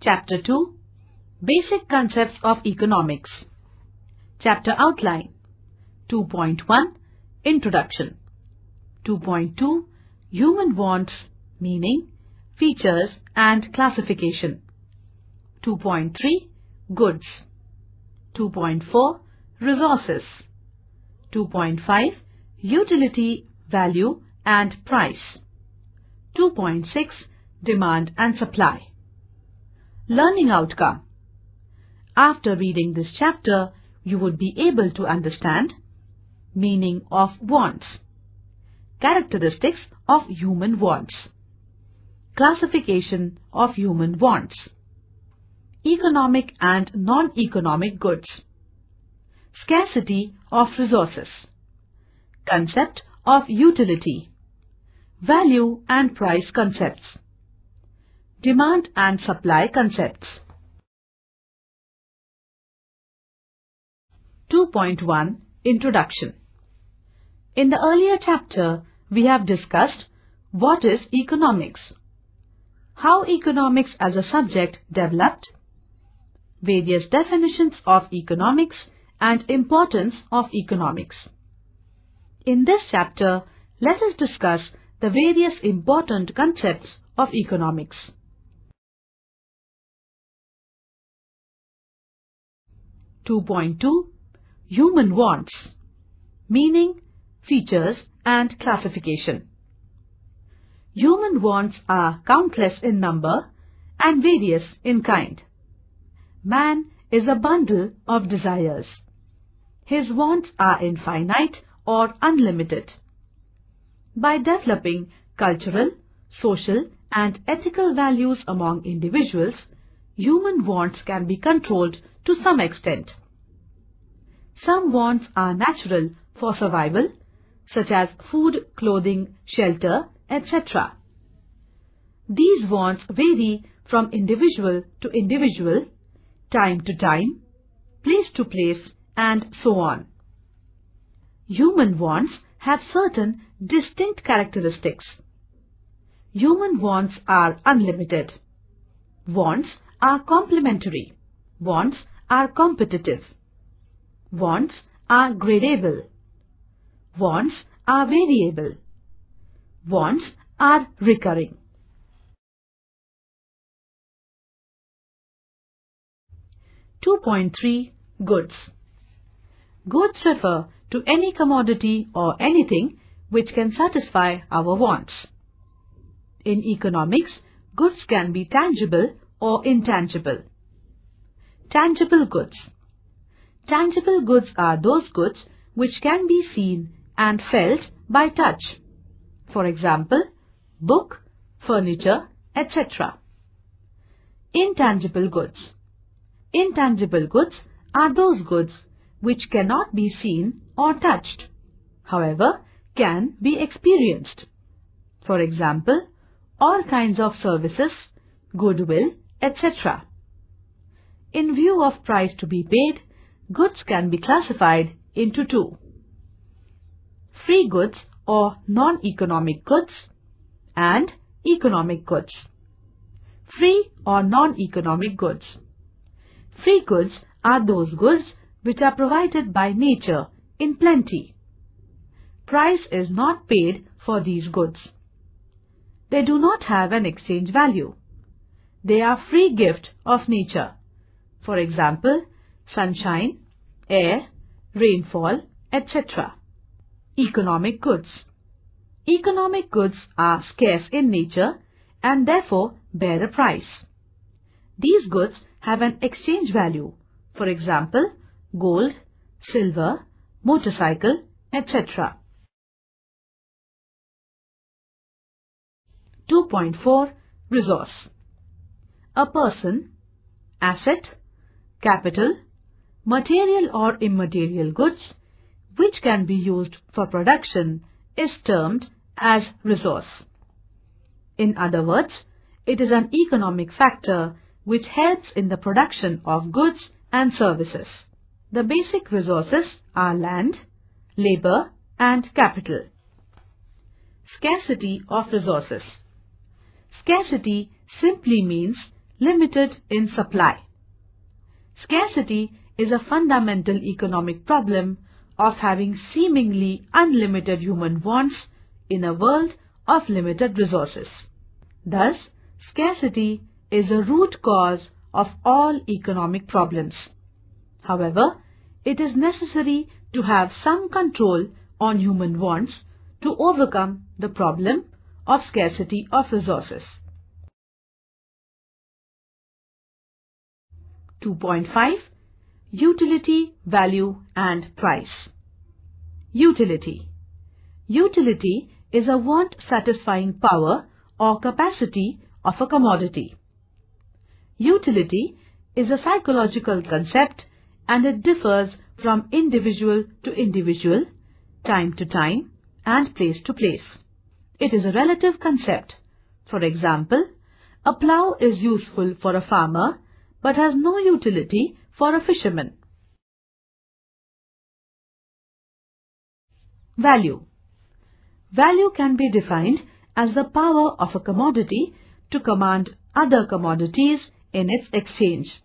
Chapter 2 Basic Concepts of Economics. Chapter Outline. 2.1 Introduction. 2.2 Human Wants, Meaning, Features and Classification. 2.3 Goods. 2.4 Resources. 2.5 Utility, Value and Price. 2.6 Demand and Supply. Learning Outcome. After reading this chapter, you would be able to understand meaning of wants, characteristics of human wants, classification of human wants, economic and non-economic goods, scarcity of resources, concept of utility, value and price concepts, demand and supply concepts. 2.1 Introduction. In the earlier chapter, we have discussed what is economics, how economics as a subject developed, various definitions of economics and importance of economics. In this chapter, let us discuss the various important concepts of economics. 2.2 Human Wants, Meaning, Features and Classification. Human wants are countless in number and various in kind. Man is a bundle of desires. His wants are infinite or unlimited. By developing cultural, social and ethical values among individuals, human wants can be controlled to some extent. Some wants are natural for survival, such as food, clothing, shelter, etc. These wants vary from individual to individual, time to time, place to place, and so on. Human wants have certain distinct characteristics. Human wants are unlimited. Wants are complementary. Wants are competitive. Wants are gradable. Wants are variable. Wants are recurring. 2.3 Goods. Goods refer to any commodity or anything which can satisfy our wants. In economics, goods can be tangible or intangible. Tangible goods. Tangible goods are those goods which can be seen and felt by touch. For example, book, furniture, etc. Intangible goods. Intangible goods are those goods which cannot be seen or touched, however, can be experienced. For example, all kinds of services, goodwill, etc. In view of price to be paid, goods can be classified into two: free goods or non-economic goods and economic goods. Free or non-economic goods. Free goods are those goods which are provided by nature in plenty. Price is not paid for these goods. They do not have an exchange value. They are free gift of nature. For example, sunshine, air, rainfall, etc. Economic goods. Economic goods are scarce in nature and therefore bear a price. These goods have an exchange value. For example, gold, silver, motorcycle, etc. 2.4 Resource. A person, asset, capital, material or immaterial goods which can be used for production is termed as resource. In other words, it is an economic factor which helps in the production of goods and services. The basic resources are land, labor and capital. Scarcity of resources. Scarcity simply means limited in supply. Scarcity is a fundamental economic problem of having seemingly unlimited human wants in a world of limited resources. Thus, scarcity is a root cause of all economic problems. However, it is necessary to have some control on human wants to overcome the problem of scarcity of resources. 2.5. Utility, value and price. Utility. Utility is a want-satisfying power or capacity of a commodity. Utility is a psychological concept and it differs from individual to individual, time to time and place to place. It is a relative concept. For example, a plough is useful for a farmer but has no utility for a fisherman. Value. Value can be defined as the power of a commodity to command other commodities in its exchange.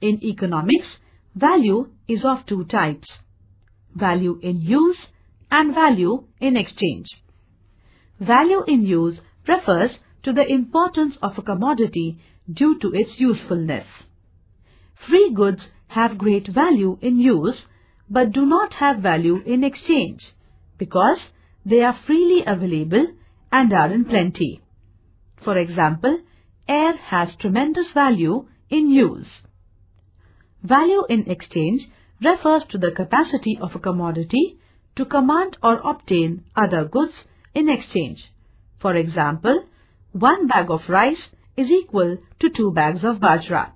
In economics, value is of two types: value in use and value in exchange. Value in use refers to the importance of a commodity due to its usefulness. Free goods have great value in use but do not have value in exchange because they are freely available and are in plenty. For example, air has tremendous value in use. Value in exchange refers to the capacity of a commodity to command or obtain other goods in exchange. For example, 1 bag of rice is equal to 2 bags of bajra.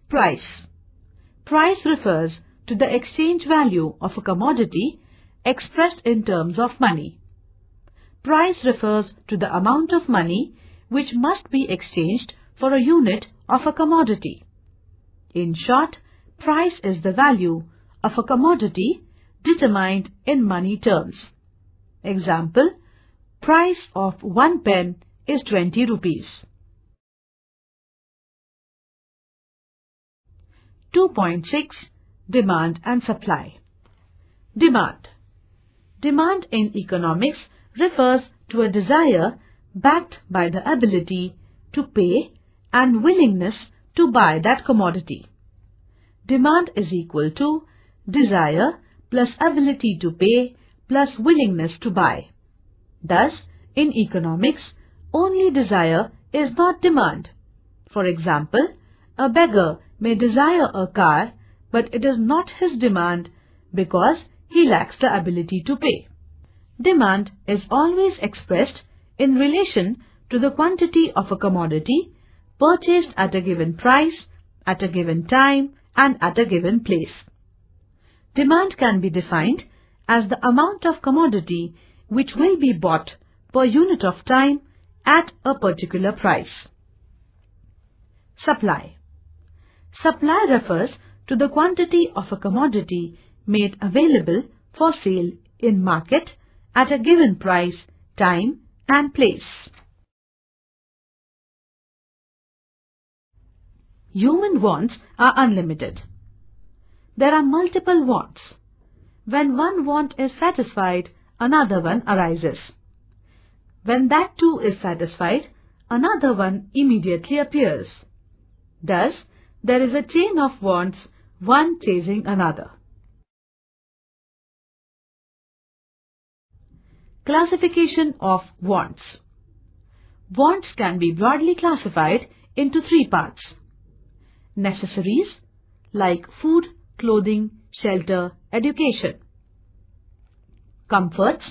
Price. Price refers to the exchange value of a commodity expressed in terms of money. Price refers to the amount of money which must be exchanged for a unit of a commodity. In short, price is the value of a commodity determined in money terms. Example, price of 1 pen is 20 rupees. 2.6. Demand and supply. Demand. Demand in economics refers to a desire backed by the ability to pay and willingness to buy that commodity. Demand is equal to desire plus ability to pay plus willingness to buy. Thus, in economics, only desire is not demand. For example, a beggar may desire a car, but it is not his demand because he lacks the ability to pay. Demand is always expressed in relation to the quantity of a commodity purchased at a given price, at a given time, and at a given place. Demand can be defined as the amount of commodity which will be bought per unit of time at a particular price. Supply. Supply refers to the quantity of a commodity made available for sale in market at a given price, time, and place. Human wants are unlimited. There are multiple wants. When one want is satisfied, another one arises. When that too is satisfied, another one immediately appears. Thus, there is a chain of wants, one chasing another. Classification of wants. Wants can be broadly classified into 3 parts. Necessaries, like food, clothing, shelter, education. Comforts,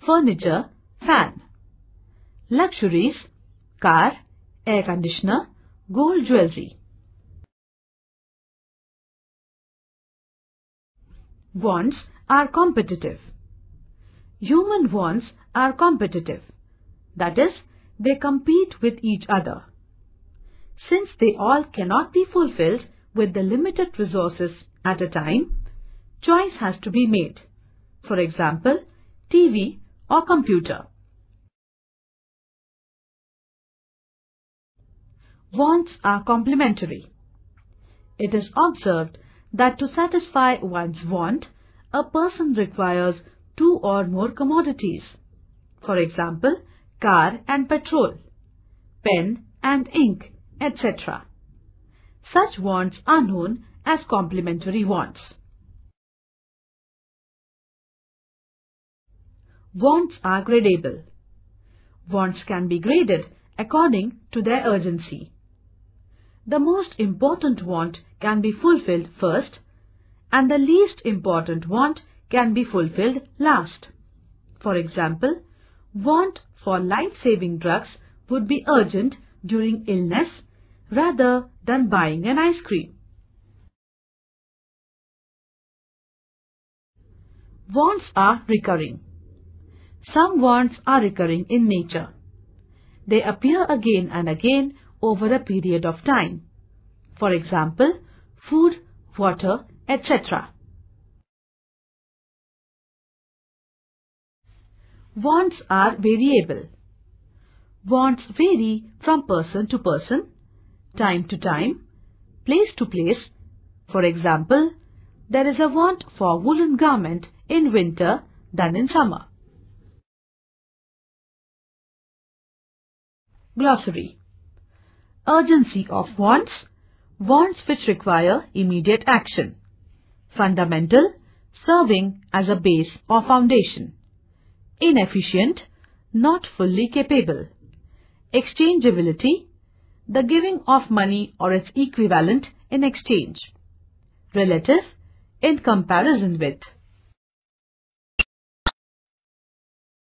furniture, fan. Luxuries, car, air conditioner, gold jewelry. Wants are competitive. Human wants are competitive. That is, they compete with each other. Since they all cannot be fulfilled with the limited resources at a time, choice has to be made. For example, TV or computer. Wants are complementary. It is observed that to satisfy one's want, a person requires two or more commodities. For example, car and petrol, pen and ink, etc. Such wants are known as complementary wants. Wants are gradable. Wants can be graded according to their urgency. The most important want can be fulfilled first, and the least important want can be fulfilled last. For example, want for life-saving drugs would be urgent during illness rather than buying an ice cream. Wants are recurring. Some wants are recurring in nature. They appear again and again over a period of time. For example, food, water, etc. Wants are variable. Wants vary from person to person, time to time, place to place. For example, there is a want for woolen garment in winter than in summer. Glossary. Urgency of wants. Wants which require immediate action. Fundamental, serving as a base or foundation. Inefficient, not fully capable. Exchangeability, the giving of money or its equivalent in exchange. Relative, in comparison with.